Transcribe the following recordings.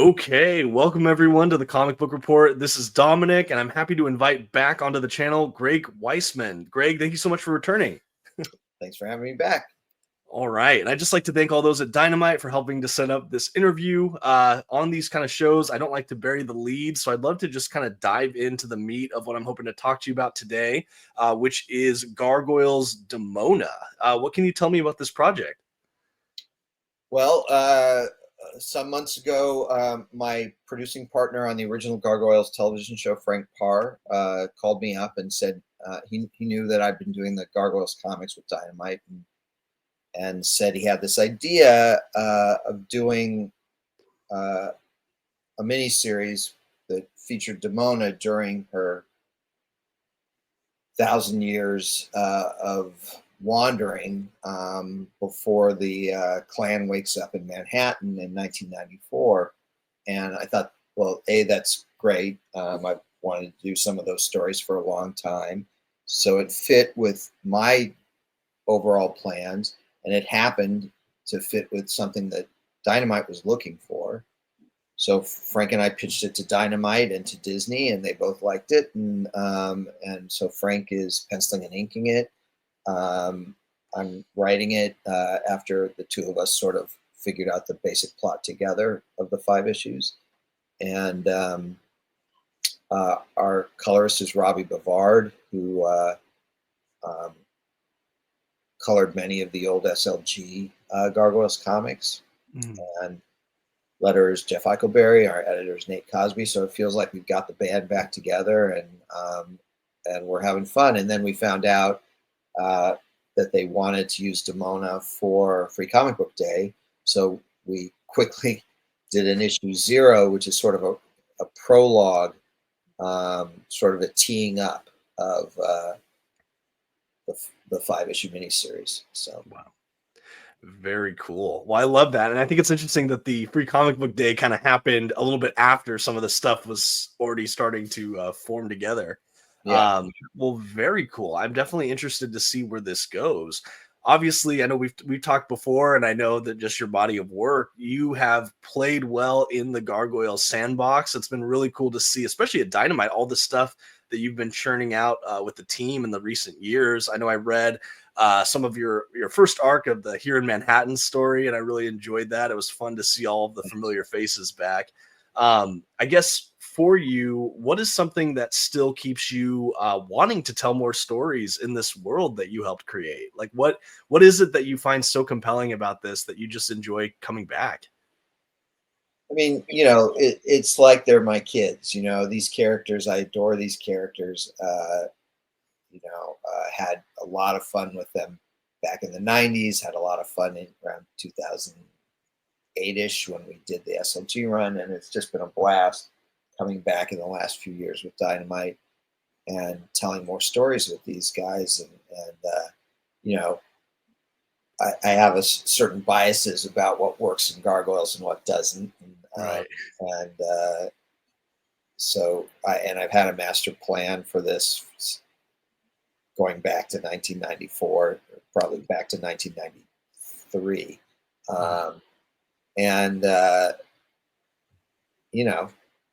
Okay, welcome everyone to the Comic Book Report. This is Dominic, and I'm happy to invite back onto the channel Greg Weisman. Greg, thank you so much for returning. Thanks for having me back. All right, and I'd just like to thank all those at Dynamite for helping to set up this interview. On these kind of shows, I don't like to bury the lead, so I'd love to just kind of dive into the meat of what I'm hoping to talk to you about today, which is Gargoyles Demona. What can you tell me about this project? Well, some months ago, my producing partner on the original Gargoyles television show, Frank Parr, called me up and said he knew that I'd been doing the Gargoyles comics with Dynamite and said he had this idea of doing a miniseries that featured Demona during her 1,000 years of wandering before the Klan wakes up in Manhattan in 1994. And I thought, well, that's great. I wanted to do some of those stories for a long time. So it fit with my overall plans, and it happened to fit with something that Dynamite was looking for. So Frank and I pitched it to Dynamite and to Disney, and they both liked it. And so Frank is penciling and inking it. I'm writing it after the two of us sort of figured out the basic plot together of the 5 issues. And our colorist is Robbie Bavard, who colored many of the old SLG Gargoyles comics. And letterer is Jeff Eichelberry, our editor is Nate Cosby. So it feels like we've got the band back together, and we're having fun. And then we found out that they wanted to use Demona for Free Comic Book Day. So we quickly did an issue 0, which is sort of a prologue, sort of a teeing up of the 5-issue miniseries. So Wow. Very cool. Well, I love that. And I think it's interesting that the Free Comic Book Day kind of happened a little bit after some of the stuff was already starting to form together. yeah. Well, very cool. I'm definitely interested to see where this goes. Obviously, I know we've talked before, and I know that just your body of work, you have played well in the Gargoyles sandbox. It's been really cool to see, especially at Dynamite, all the stuff that you've been churning out with the team in the recent years. I know I read some of your first arc of the Here in Manhattan story, and I really enjoyed that. It was fun to see all of the familiar faces back. I guess for you, what is something that still keeps you wanting to tell more stories in this world that you helped create? Like what is it that you find so compelling about this that you just enjoy coming back? I mean, it's like they're my kids. These characters, I adore these characters. Had a lot of fun with them back in the 90s, had a lot of fun around 2008-ish when we did the SLG run, and it's just been a blast coming back in the last few years with Dynamite and telling more stories with these guys. And I have certain biases about what works in Gargoyles and what doesn't. Right. So I've had a master plan for this going back to 1994, probably back to 1993.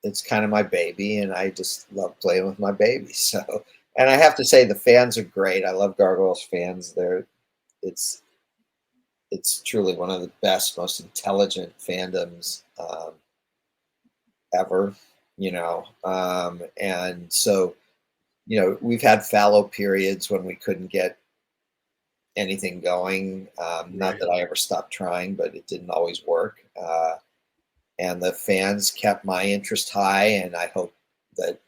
It's kind of my baby, and I just love playing with my baby. So, and I have to say the fans are great. I love Gargoyles fans. It's truly one of the best, most intelligent fandoms ever, and so, we've had fallow periods when we couldn't get anything going. Not that I ever stopped trying, but it didn't always work. And the fans kept my interest high, and I hope that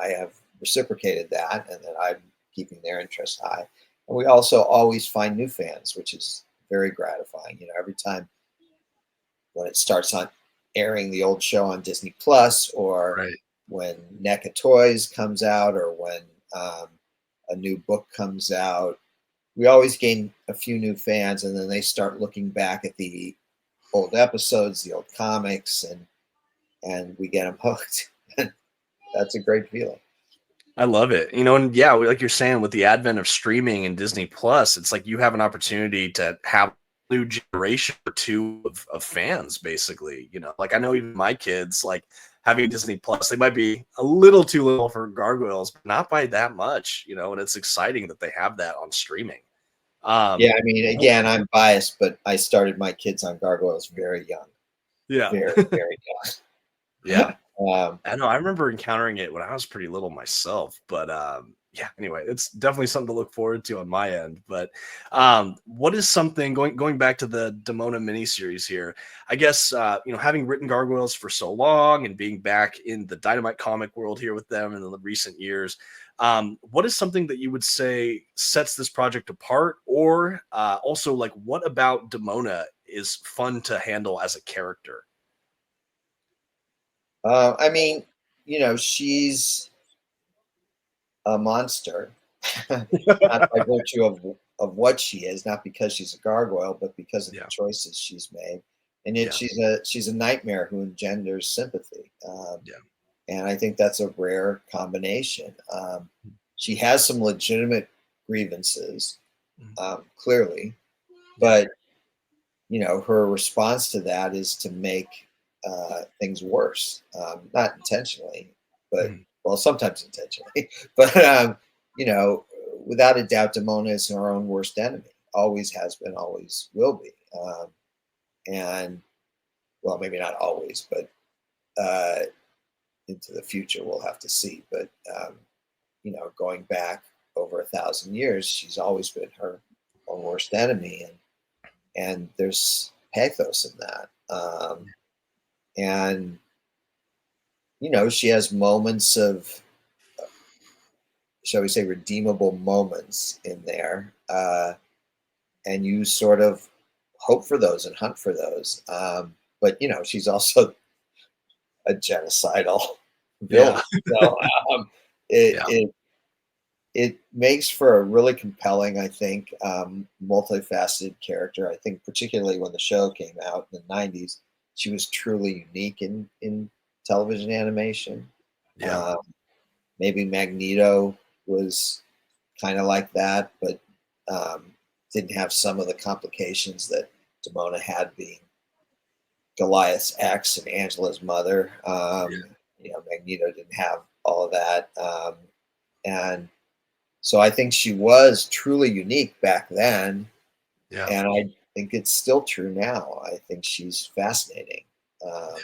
I have reciprocated that and that I'm keeping their interest high. And we also always find new fans, which is very gratifying. Every time when it starts on airing the old show on Disney Plus, or Right. when NECA Toys comes out, or when a new book comes out, we always gain a few new fans, and then they start looking back at the old episodes, the old comics, and we get them hooked. That's a great feeling. I love it. And like you're saying, with the advent of streaming and Disney Plus, it's like you have an opportunity to have new generation or two of fans, basically. Like I know even my kids, like having Disney Plus, they might be a little too little for Gargoyles, but not by that much, and it's exciting that they have that on streaming. Yeah, I mean, again, I'm biased, but I started my kids on Gargoyles very young. Yeah. Very, very young. Yeah. I know. I remember encountering it when I was pretty little myself, but yeah. Anyway, it's definitely something to look forward to on my end. But what is something going back to the Demona miniseries here? I guess having written Gargoyles for so long and being back in the Dynamite comic world here with them in the recent years, what is something that you would say sets this project apart, or also like what about Demona is fun to handle as a character? I mean, she's a monster, not by virtue of what she is, not because she's a gargoyle, but because of the Yeah. choices she's made. And yet Yeah. she's a nightmare who engenders sympathy. Yeah. And I think that's a rare combination. She has some legitimate grievances, clearly, but her response to that is to make things worse, not intentionally, but well, sometimes intentionally. But without a doubt, Demona is her own worst enemy. Always has been, always will be. And well, maybe not always, but into the future, we'll have to see. But going back over 1,000 years, she's always been her own worst enemy, and there's pathos in that. And she has moments of, shall we say, redeemable moments in there, and you sort of hope for those and hunt for those. But she's also a genocidal villain, so it, Yeah. it it makes for a really compelling, I think, multifaceted character. I think particularly when the show came out in the '90s, she was truly unique in television animation. Yeah. Maybe Magneto was kind of like that, but didn't have some of the complications that Demona had, being Goliath's ex and Angela's mother. Magneto didn't have all of that, and so I think she was truly unique back then, Yeah. and I think it's still true now. I think she's fascinating. Um,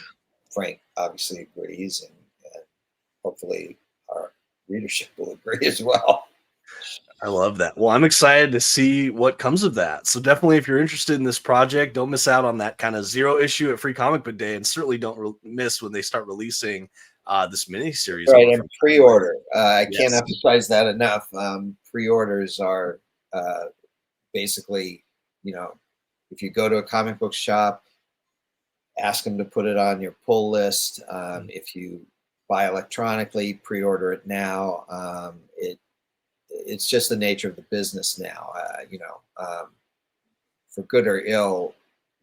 Frank obviously agrees, and hopefully our readership will agree as well. I love that. Well, I'm excited to see what comes of that. So definitely, if you're interested in this project, don't miss out on that kind of zero issue at Free Comic Book Day, and certainly don't miss when they start releasing this mini series Right, over and from Dynamite. pre-order. I can't Yes. emphasize that enough. Pre-orders are basically, if you go to a comic book shop, ask them to put it on your pull list. If you buy electronically, pre-order it now. It's just the nature of the business now. For good or ill,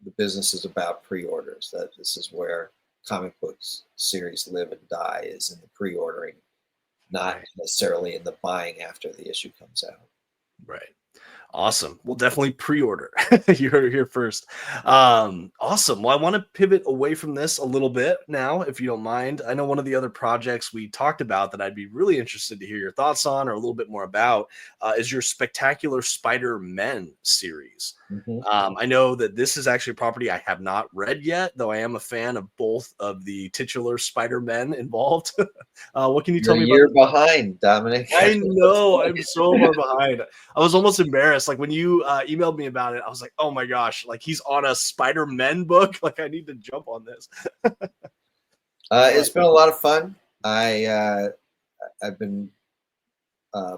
the business is about pre-orders. That this is where comic books series live and die, is in the pre-ordering, not Right. necessarily in the buying after the issue comes out. Right. Awesome. We'll definitely pre-order. You heard it here first. Awesome. Well, I want to pivot away from this a little bit now, if you don't mind. I know one of the other projects we talked about that I'd be really interested to hear your thoughts on, or a little bit more about, is your Spectacular Spider-Men series. Mm-hmm. I know that this is actually a property I have not read yet, though I am a fan of both of the titular Spider-Men involved. What can you You're tell a me about year this? behind, Dominic. I know, I'm so far behind. I was almost embarrassed. Like when you emailed me about it, I was like, "Oh my gosh! Like he's on a Spider-Man book. Like I need to jump on this." It's been a lot of fun. I've been uh,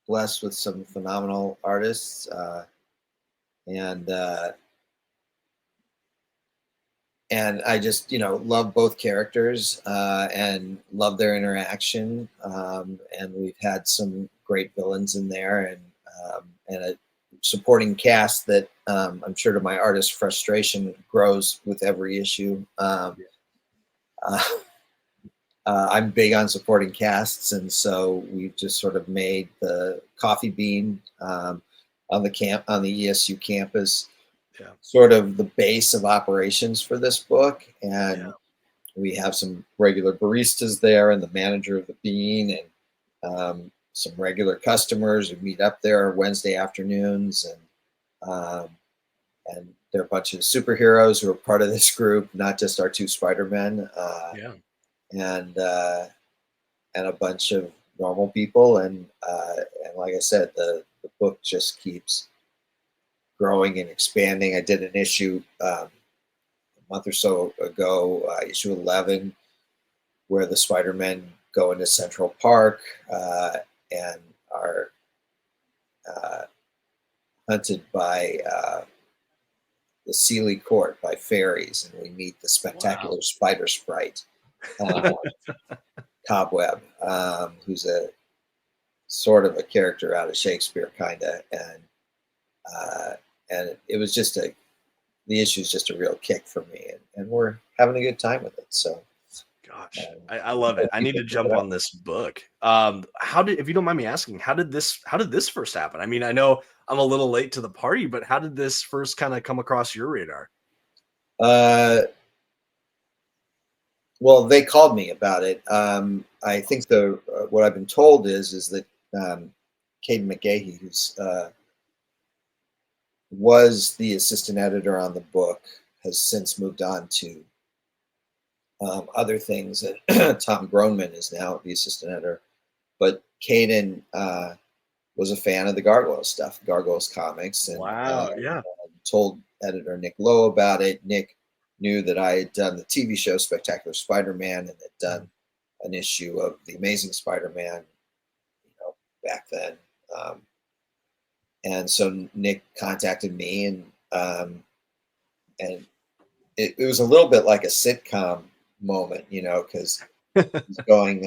blessed with some phenomenal artists, and I just love both characters, and love their interaction. And we've had some great villains in there, and a supporting cast that, I'm sure to my artist frustration, grows with every issue. Uh, I'm big on supporting casts, and so we've just sort of made the Coffee Bean, on the ESU campus Yeah. sort of the base of operations for this book. Yeah. And we have some regular baristas there and the manager of the Bean, and some regular customers who meet up there Wednesday afternoons. And there are a bunch of superheroes who are part of this group, not just our two Spider-Men, Yeah. and a bunch of normal people. And like I said, the book just keeps growing and expanding. I did an issue a month or so ago, issue 11, where the Spider-Men go into Central Park and are uh, hunted by the Sealy Court by fairies, and we meet the spectacular Wow. Spider Sprite, uh, Cobweb, who's a sort of a character out of Shakespeare, kind of, and it was just the issue is just a real kick for me, and we're having a good time with it. So, Gosh, um, I love it. I need people to pick it jump up. on this book. How did, if you don't mind me asking, how did this first happen? I mean, I know I'm a little late to the party, but how did this first kind of come across your radar? Uh, well, they called me about it. I think the what I've been told is that Caden McGahee, who's was the assistant editor on the book, has since moved on to other things. And Tom Groneman is now the assistant editor. But Caden was a fan of the Gargoyles stuff, Gargoyles comics, and Wow. Yeah. told editor Nick Lowe about it. Nick knew that I had done the TV show Spectacular Spider-Man and had done an issue of The Amazing Spider-Man, back then. Um, and so Nick contacted me, and it was a little bit like a sitcom moment, because he's going,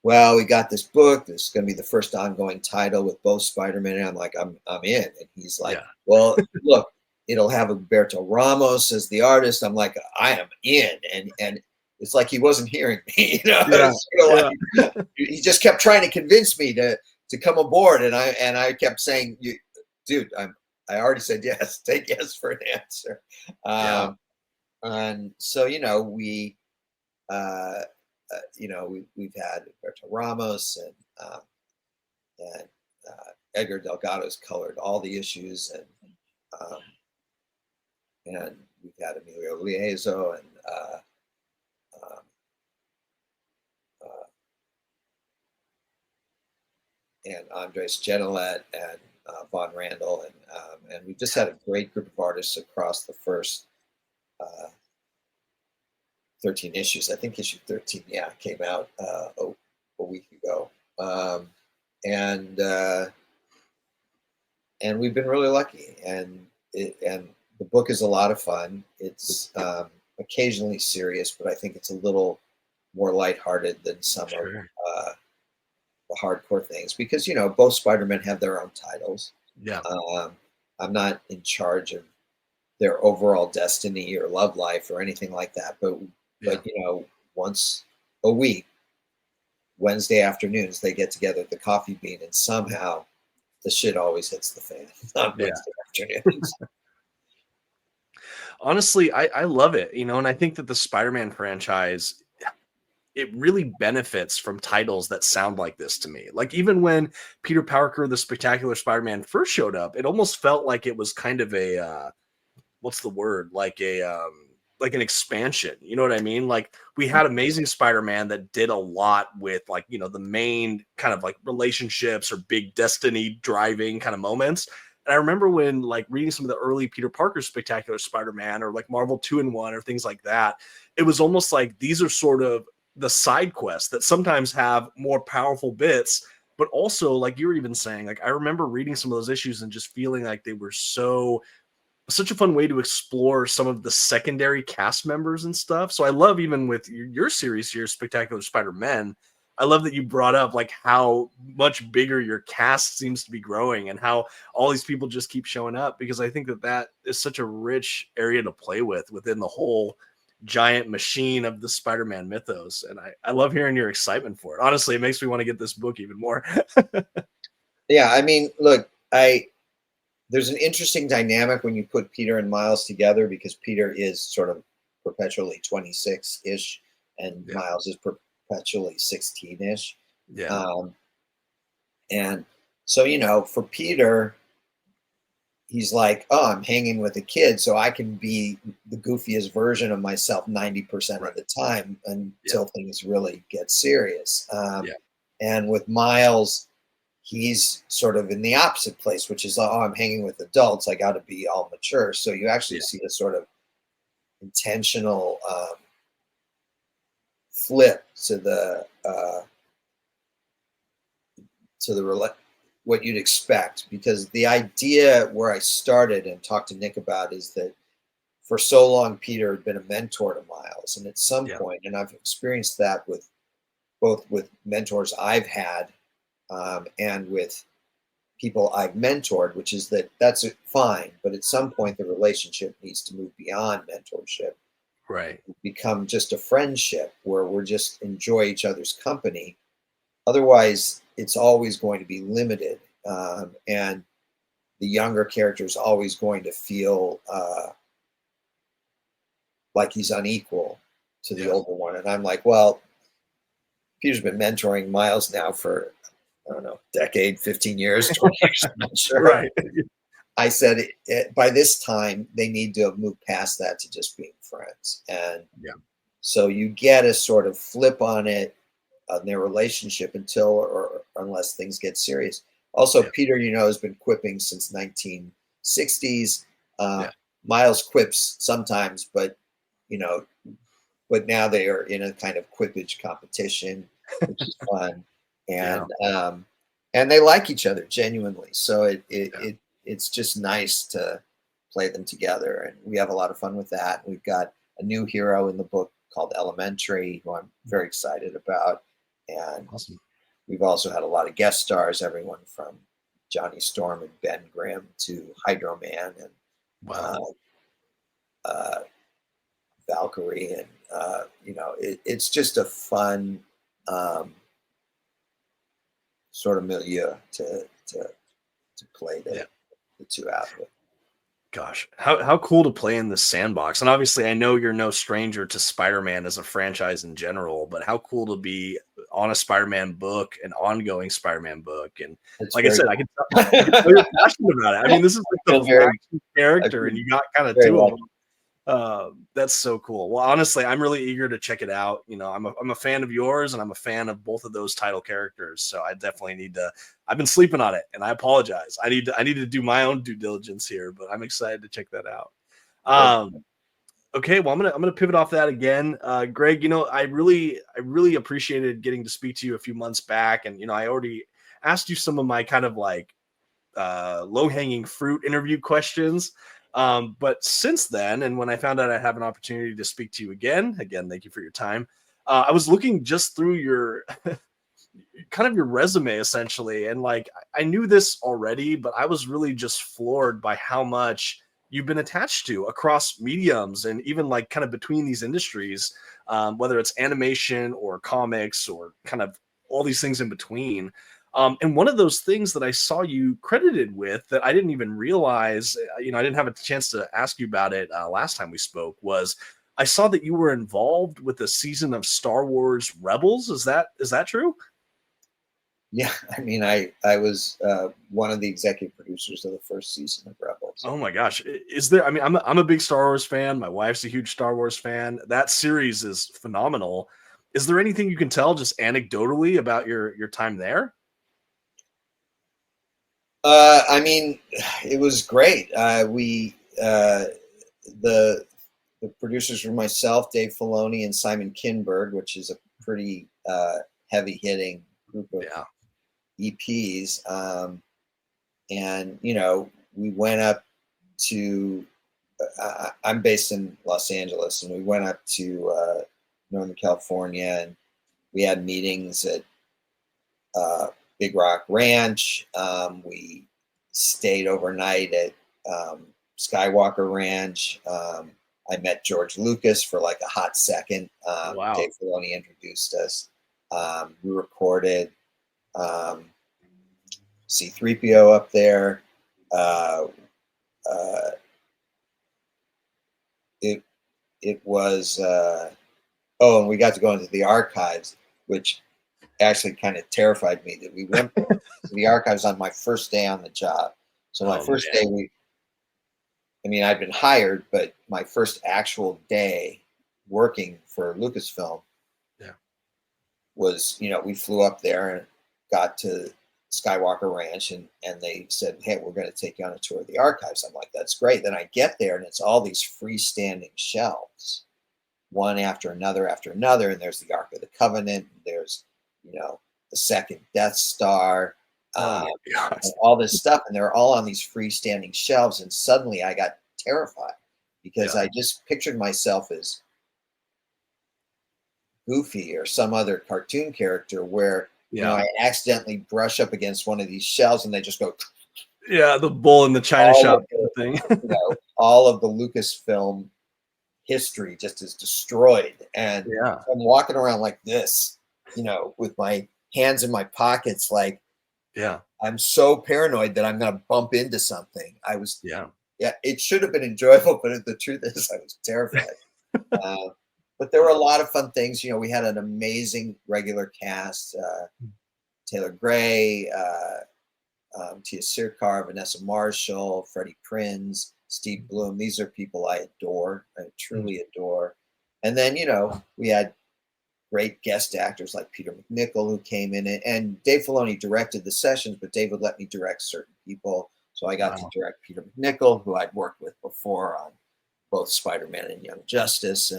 well, we got this book. This is going to be the first ongoing title with both Spider-Man. And I'm like, I'm in. And he's like, Yeah. well, look, it'll have Umberto Ramos as the artist. I'm like, I am in. And it's like he wasn't hearing me. Yeah. It's sort of Yeah. like, he just kept trying to convince me to come aboard. And I kept saying, dude, I already said yes. Take yes for an answer. Yeah. And so, uh, we've had Roberto Ramos and Edgar Delgado's colored all the issues, um, and we've had Emilio Liezo um, uh, and Andres Genolet and Von Randall, and we just had a great group of artists across the first uh, 13 issues. I think issue 13, came out a week ago. And and we've been really lucky, and the book is a lot of fun. It's occasionally serious, but I think it's a little more lighthearted than some of Sure. the hardcore things, because both Spider-Men have their own titles. Yeah. um, I'm not in charge of their overall destiny or love life or anything like that, but Yeah. once a week, Wednesday afternoons, they get together at the Coffee Bean, and somehow the shit always hits the fan on Yeah. Wednesday afternoons. Honestly, I love it, and I think that the Spider-Man franchise, it really benefits from titles that sound like this to me. Like, even when Peter Parker, the Spectacular Spider-Man, first showed up, it almost felt like it was kind of a what's the word? Like an expansion. You know what I mean? Like, we had Amazing Spider-Man that did a lot with, like, the main kind of like relationships or big destiny driving kind of moments. And I remember when, like, reading some of the early Peter Parker Spectacular Spider-Man or like Marvel 2-in-1 or things like that, it was almost like these are sort of the side quests that sometimes have more powerful bits. But also, like you were even saying, like, I remember reading some of those issues and just feeling like they were such a fun way to explore some of the secondary cast members and stuff. So I love, even with your series here, Spectacular Spider-Man, I love that you brought up like how much bigger your cast seems to be growing and how all these people just keep showing up, because I think that that is such a rich area to play with within the whole giant machine of the Spider-Man mythos. And I love hearing your excitement for it. Honestly, it makes me want to get this book even more. Yeah, I mean, look, there's an interesting dynamic when you put Peter and Miles together, because Peter is sort of perpetually 26-ish and Yeah. Miles is perpetually 16-ish. Yeah. And so, for Peter, he's like, oh, I'm hanging with a kid, so I can be the goofiest version of myself 90% Right. of the time Yeah. until things really get serious. Yeah. And with Miles, he's sort of in the opposite place, which is, oh, I'm hanging with adults, I got to be all mature. So you actually Yeah. see a sort of intentional flip to what you'd expect, because the idea where I started and talked to Nick about is that for so long Peter had been a mentor to Miles, and at some Yeah. point, and I've experienced that with both with mentors I've had and with people I've mentored, which is that's fine, but at some point the relationship needs to move beyond mentorship, Right. become just a friendship where we're just enjoy each other's company. Otherwise, it's always going to be limited, and the younger character is always going to feel like he's unequal to the Yeah. older one. And I'm like, well, Peter's been mentoring Miles now for, I don't know, decade, 15 years, 20 years, I'm not sure. Right. I said by this time, they need to have moved past that to just being friends. And Yeah. so you get a sort of flip on it, on their relationship until or unless things get serious. Also, Yeah. Peter, has been quipping since 1960s. Yeah. Miles quips sometimes, but you know, but now they are in a kind of quippage competition, which is fun, Yeah. and they like each other genuinely. So Yeah. it's just nice to play them together, and we have a lot of fun with that. We've got a new hero in the book called Elementary, who I'm very excited about, and Awesome. we've also had a lot of guest stars, everyone from Johnny Storm and Ben Grimm to Hydro Man and Wow. uh, uh, Valkyrie, and it's just a fun um, sort of milieu to play Yeah. the two out with. Gosh, how cool to play in the sandbox. And obviously I know you're no stranger to Spider-Man as a franchise in general, but how cool to be on a Spider-Man book, an ongoing Spider-Man book. And It's like I very said, cool. I can tell you're passionate about it. I mean, this is I like feel the very flagship I character, feel and you got kind of very two of lucky. them. That's so cool. Well, honestly, I'm really eager to check it out. I'm a fan of yours, and I'm a fan of both of those title characters. So I definitely need to. I've been sleeping on it, and I apologize. I need to do my own due diligence here, but I'm excited to check that out. Um, okay, well, I'm gonna pivot off that again. Greg, I really appreciated getting to speak to you a few months back, and I already asked you some of my kind of like low hanging fruit interview questions. But since then, and when I found out I have an opportunity to speak to you again, thank you for your time. I was looking just through your kind of your resume essentially, and like I knew this already, but I was really just floored by how much you've been attached to across mediums and even like kind of between these industries, whether it's animation or comics or kind of all these things in between. And one of those things that I saw you credited with that I didn't even realize, I didn't have a chance to ask you about it last time we spoke, was I saw that you were involved with a season of Star Wars Rebels. Is that true? Yeah, I mean, I was one of the executive producers of the first season of Rebels. Oh my gosh. Is there, I mean, I'm a big Star Wars fan. My wife's a huge Star Wars fan. That series is phenomenal. Is there anything you can tell just anecdotally about your time there? I mean, it was great. We the the producers were myself, Dave Filoni, and Simon Kinberg, which is a pretty heavy hitting group of Yeah. EPs. And we went up to. I'm based in Los Angeles, and we went up to Northern California, and we had meetings at Big Rock Ranch. We stayed overnight at Skywalker Ranch. I met George Lucas for like a hot second. Wow. Dave Filoni introduced us. We recorded C3PO up there. uh, uh, it it was oh, and we got to go into the archives, which actually kind of terrified me. That we went to the archives on my first day on the job. So my Oh first day, man. I mean, I'd been hired, but my first actual day working for Lucasfilm Yeah. was, we flew up there and got to Skywalker Ranch, and they said, "Hey, we're going to take you on a tour of the archives." I'm like, "That's great." Then I get there and it's all these freestanding shelves, one after another, and there's the Ark of the Covenant, and there's, the second Death Star, Oh um, my gosh. and all this stuff, and they're all on these freestanding shelves. And suddenly I got terrified because Yeah. I just pictured myself as Goofy or some other cartoon character where Yeah. I accidentally brush up against one of these shelves and they just go Yeah. The bull in the china all shop of kind the of thing. all of the Lucasfilm history just is destroyed. And Yeah. I'm walking around like this, with my hands in my pockets, like Yeah. I'm so paranoid that I'm going to bump into something. Yeah. Yeah, it should have been enjoyable, but the truth is I was terrified. Uh, but there were a lot of fun things. We had an amazing regular cast: Taylor Gray, Tia Sircar, Vanessa Marshall, Freddie Prinz, Steve Bloom. These are people I adore, I truly adore. And then, we had great guest actors like Peter McNichol who came in, and Dave Filoni directed the sessions, but Dave would let me direct certain people. So I got to Wow. direct Peter McNichol, who I'd worked with before on both Spider-Man and Young Justice.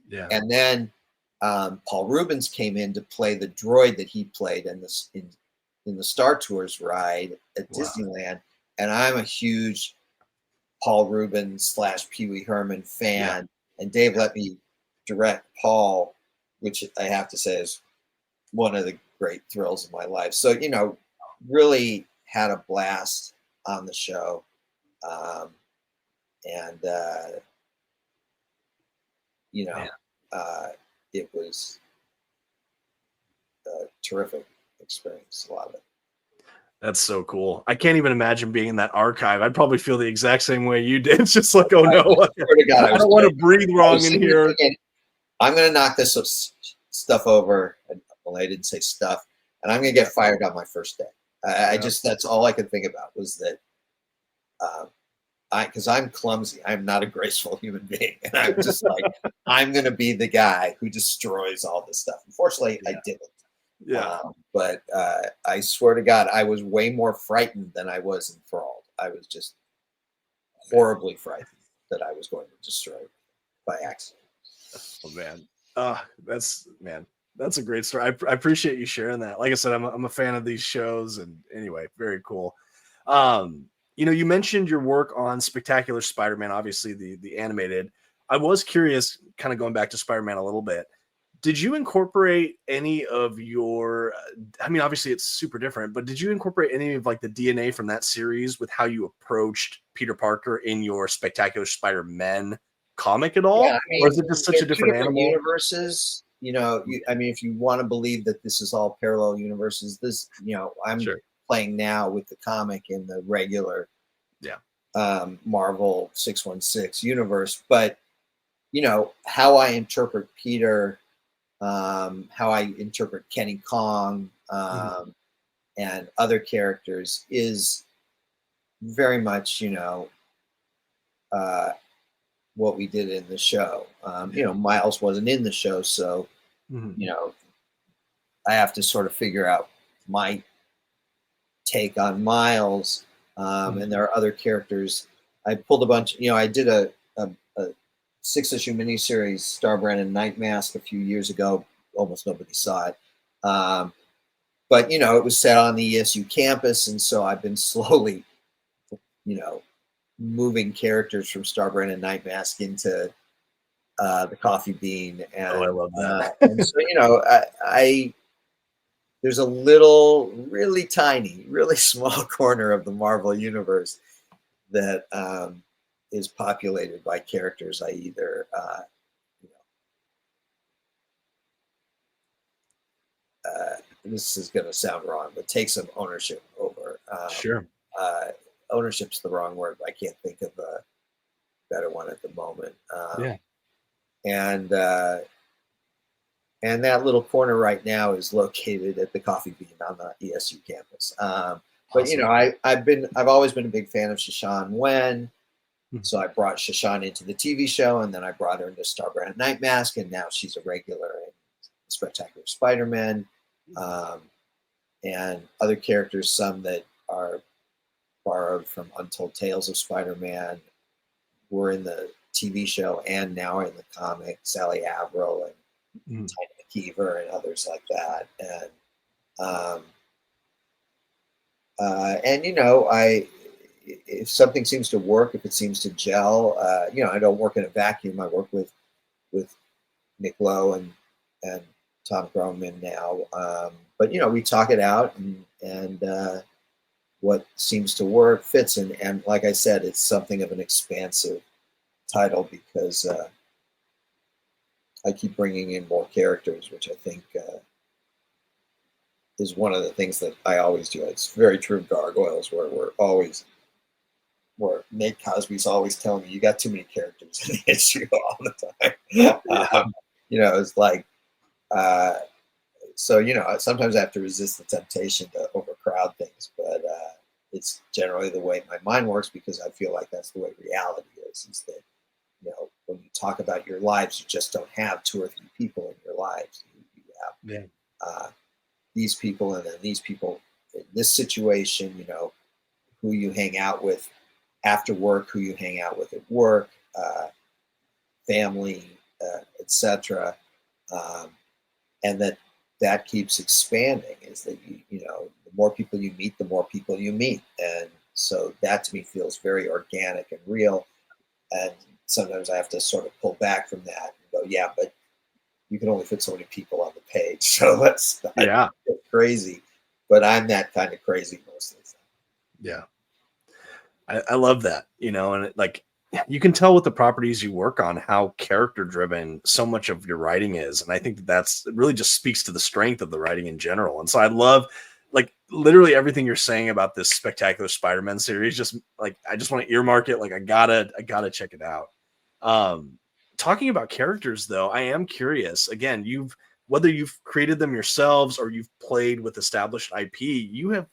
Yeah. And then Paul Rubens came in to play the droid that he played in the Star Tours ride at Wow. Disneyland. And I'm a huge Paul Rubens / Pee Wee Herman fan. And Dave let me direct Paul, which I have to say is one of the great thrills of my life. So, really had a blast on the show. And, Man. it was a terrific experience. A lot of it. That's so cool. I can't even imagine being in that archive. I'd probably feel the exact same way you did. It's just like, oh no, Swear to God, I don't want to breathe I wrong was in sitting there here. thinking, I'm going to knock this stuff over. Well, I didn't say stuff, and I'm going to get fired on my first day. I just, that's all I could think about was that, because I'm clumsy. I'm not a graceful human being. And I'm just like, I'm going to be the guy who destroys all this stuff. Unfortunately, I didn't. Yeah. But I swear to God, I was way more frightened than I was enthralled. I was just horribly frightened that I was going to destroy it by accident. Oh man. That's a great story. I appreciate you sharing that. Like I said, I'm a fan of these shows, and anyway, very cool. You mentioned your work on Spectacular Spider-Man, obviously the animated. I was curious, kind of going back to Spider-Man a little bit. Did you incorporate any of your, I mean, obviously it's super different, but did you incorporate any of like the DNA from that series with how you approached Peter Parker in your Spectacular Spider-Man comic at Yeah, all? I Or mean, is it just such they're a two different different animal? universes. I mean, if you want to believe that this is all parallel universes, I'm Sure. playing now with the comic in the regular Yeah. Marvel 616 universe. But, how I interpret Peter, how I interpret Kenny Kong, and other characters is very much, uh, what we did in the show. Miles wasn't in the show, so Mhm. I have to sort of figure out my take on Miles. And there are other characters. I pulled a bunch. I did a 6-issue miniseries, Starbrand and Night Mask, a few years ago. Almost nobody saw it. But it was set on the ESU campus, and so I've been slowly, you know, moving characters from Starbrand and Night Mask into the Coffee Bean, Oh, I love that. and so I there's a little, really tiny, really small corner of the Marvel universe that is populated by characters I either this is going to sound wrong, but take some ownership over. Sure. Uh, ownership's the wrong word. I can't think of a better one at the moment. Yeah. And that little corner right now is located at the Coffee Bean on the ESU campus. But Awesome. I've always been a big fan of Shashan Wen. Mhm. So I brought Shashan into the TV show, and then I brought her into Starbrand Night Mask, and now she's a regular in Spectacular Spider-Man, and other characters, some that are borrowed from Untold Tales of Spider-Man, were in the TV show and now are in the comic. Sally Averill and Mhm. Tiny McKeever and others like that, um, and if something seems to work, if it seems to gel, I don't work in a vacuum. I work with Nick Lowe and Tom Groneman now, but we talk it out, and what seems to work fits. And like I said, it's something of an expansive title because I keep bringing in more characters, which I think is one of the things that I always do. It's very true of Gargoyles, where Nate Cosby's always telling me, you got too many characters in the issue all the time. It's like, so, sometimes I have to resist the temptation to overcrowd things, but it's generally the way my mind works because I feel like that's the way reality is that, when you talk about your lives, you just don't have 2 or 3 people in your lives. You have these people and then these people in this situation, who you hang out with after work, who you hang out with at work, family, etc. And that keeps expanding. Is that the more people you meet, the more people you meet, and so that to me feels very organic and real. And sometimes I have to sort of pull back from that and go, yeah, but you can only fit so many people on the page, so let's not get crazy. But I'm that kind of crazy most of the time. Yeah. I love that, and you can tell with the properties you work on how character driven so much of your writing is. And I think that's it really just speaks to the strength of the writing in general. And so I love literally everything you're saying about this Spectacular Spider-Man series. Just I just want to earmark it. I gotta check it out. Talking about characters though, I am curious again, whether you've created them yourselves or you've played with established IP, you have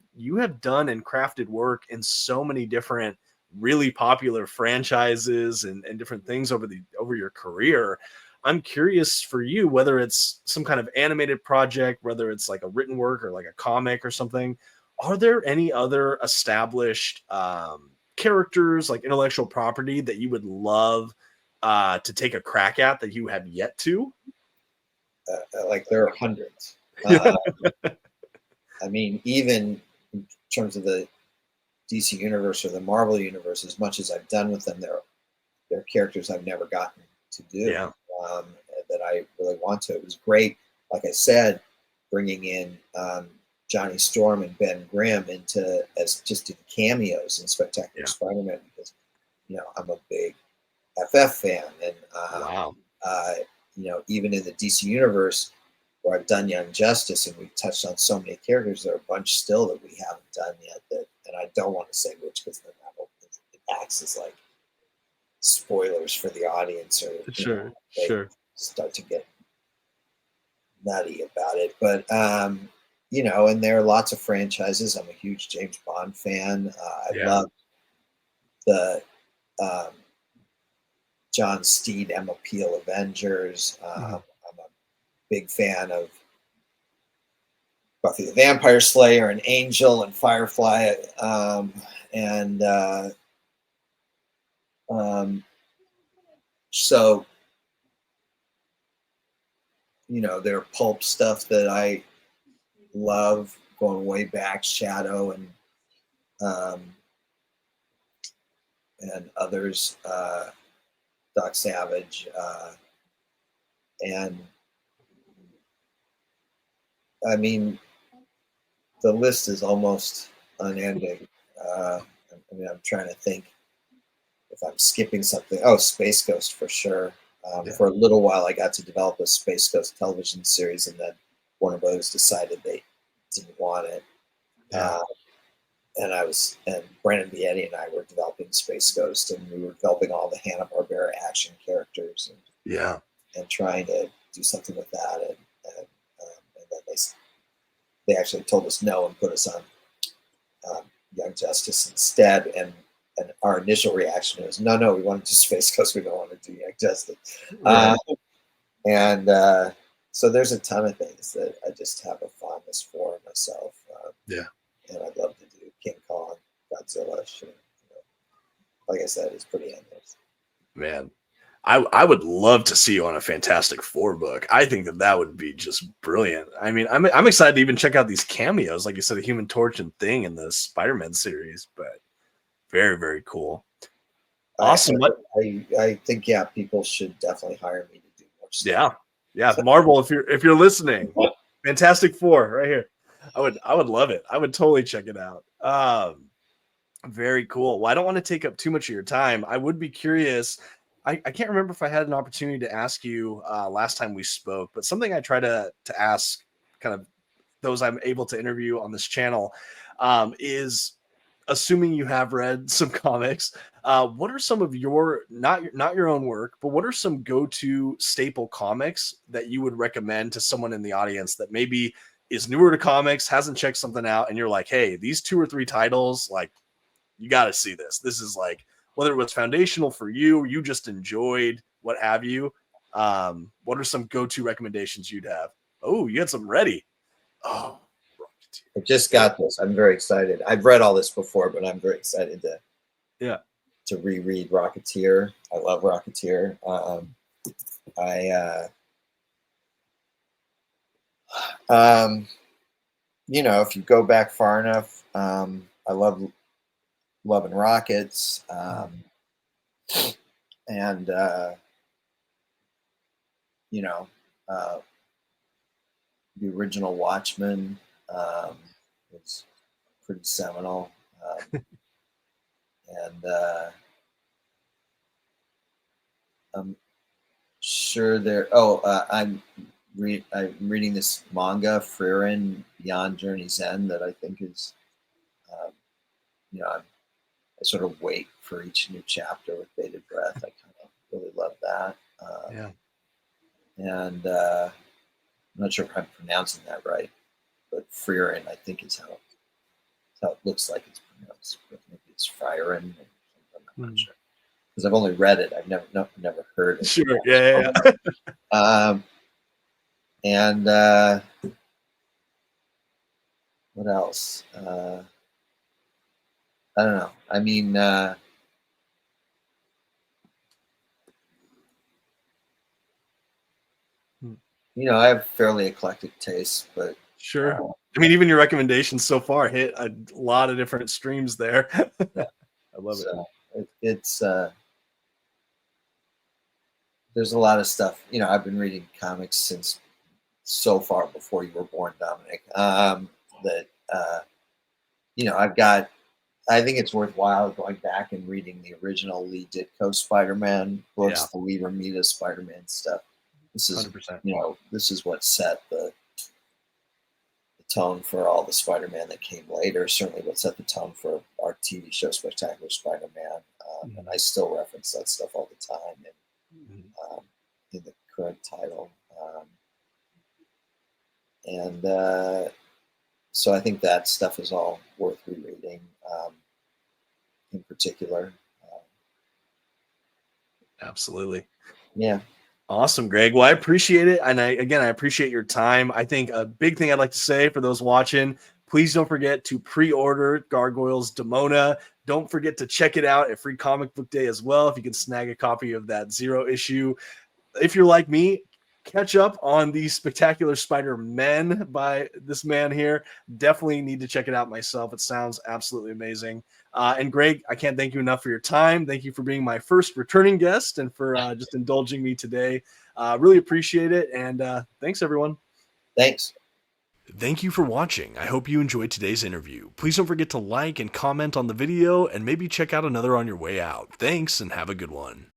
done and crafted work in so many different really popular franchises and different things over your career. I'm curious for you, whether it's some kind of animated project, whether it's like a written work or like a comic or something. Are there any other established characters, like intellectual property, that you would love to take a crack at that you have yet to? There are hundreds. I mean, even in terms of the DC universe or the Marvel universe, as much as I've done with them, there are characters I've never gotten to do Yeah. that I really want to. It was great, like I said, bringing in Johnny Storm and Ben Grimm as just cameos in Spectacular Spider-Man because I'm a big FF fan, and Wow. even in the DC universe where I've done Young Justice and we've touched on so many characters, there are a bunch still that we haven't done yet. And I don't want to say which because then it acts as like spoilers for the audience, or Sure. they Sure. start to get nutty about it. But and there are lots of franchises. I'm a huge James Bond fan. I love the John Steed, Emma Peel Avengers. I'm a big fan of Buffy the Vampire Slayer and Angel and Firefly, and so there are pulp stuff that I love going way back, Shadow and others, Doc Savage, and I mean the list is almost unending. I'm trying to think if I'm skipping something. Oh, Space Ghost for sure. For a little while, I got to develop a Space Ghost television series, and then Warner Brothers decided they didn't want it. and Brandon Vietti and I were developing Space Ghost, and we were developing all the Hanna-Barbera action characters, Yeah. and trying to do something with that, and then they actually told us no and put us on Young Justice instead, and our initial reaction was no, we want to do Space Ghost, we don't want to do Young Justice. Right. And so there's a ton of things that I just have a fondness for myself. Yeah. And I'd love to do King Kong, Godzilla. Sure. Like I said, it's pretty endless. Man, I would love to see you on a Fantastic Four book. I think that would be just brilliant. I mean, I'm excited to even check out these cameos, like you said, the Human Torch and Thing in the Spider-Man series. But very, very cool. Awesome. I think people should definitely hire me to do more Yeah. stuff. Yeah. Marvel, if you're listening, Fantastic Four right here. I would love it. I would totally check it out. Very cool. Well, I don't want to take up too much of your time. I would be curious. I can't remember if I had an opportunity to ask you last time we spoke, but something I try to ask kind of those I'm able to interview on this channel is, assuming you have read some comics, what are some of your not your own work, but what are some go-to staple comics that you would recommend to someone in the audience that maybe is newer to comics, hasn't checked something out, and you're like, hey, these 2 or 3 titles, like, you got to see this. This is like, whether it was foundational for you, you just enjoyed, what have you. What are some go-to recommendations you'd have? Oh, you had some ready. Oh, I just got this. I'm very excited. I've read all this before, but I'm very excited to reread Rocketeer. I love Rocketeer. If you go back far enough, I love Love and Rockets, and the original Watchmen was pretty seminal, and I'm sure there. I'm reading this manga, Frieren Beyond Journey's End, that I think is, I sort of wait for each new chapter with bated breath. I kind of really love that. Yeah. And I'm not sure if I'm pronouncing that right, but Frieren, I think, is how it looks like it's pronounced. But maybe it's Frieren. I'm not sure, because I've only read it. I've never heard it. Sure. Yeah. And what else? I don't know. I mean, I have fairly eclectic tastes, but sure. I mean, even your recommendations so far hit a lot of different streams there. I love it. It's there's a lot of stuff. I've been reading comics since so far before you were born, Dominic. I think it's worthwhile going back and reading the original Lee Ditko Spider-Man books, the Lee Romita Spider-Man stuff. This is 100%. This is what set the tone for all the Spider-Man that came later. Certainly, what set the tone for our TV show Spectacular Spider-Man, and I still reference that stuff all the time in the current title. So I think that stuff is all worth rereading. In particular. Absolutely. Yeah. Awesome, Greg. Well, I appreciate it. And I appreciate your time. I think a big thing I'd like to say for those watching, please don't forget to pre-order Gargoyles Demona. Don't forget to check it out at Free Comic Book Day as well, if you can snag a copy of that 0 issue. If you're like me, catch up on the Spectacular Spider-Men by this man here. Definitely need to check it out myself. It sounds absolutely amazing. And Greg, I can't thank you enough for your time. Thank you for being my first returning guest and for just indulging me today. Really appreciate it. And thanks, everyone. Thanks. Thank you for watching. I hope you enjoyed today's interview. Please don't forget to like and comment on the video and maybe check out another on your way out. Thanks and have a good one.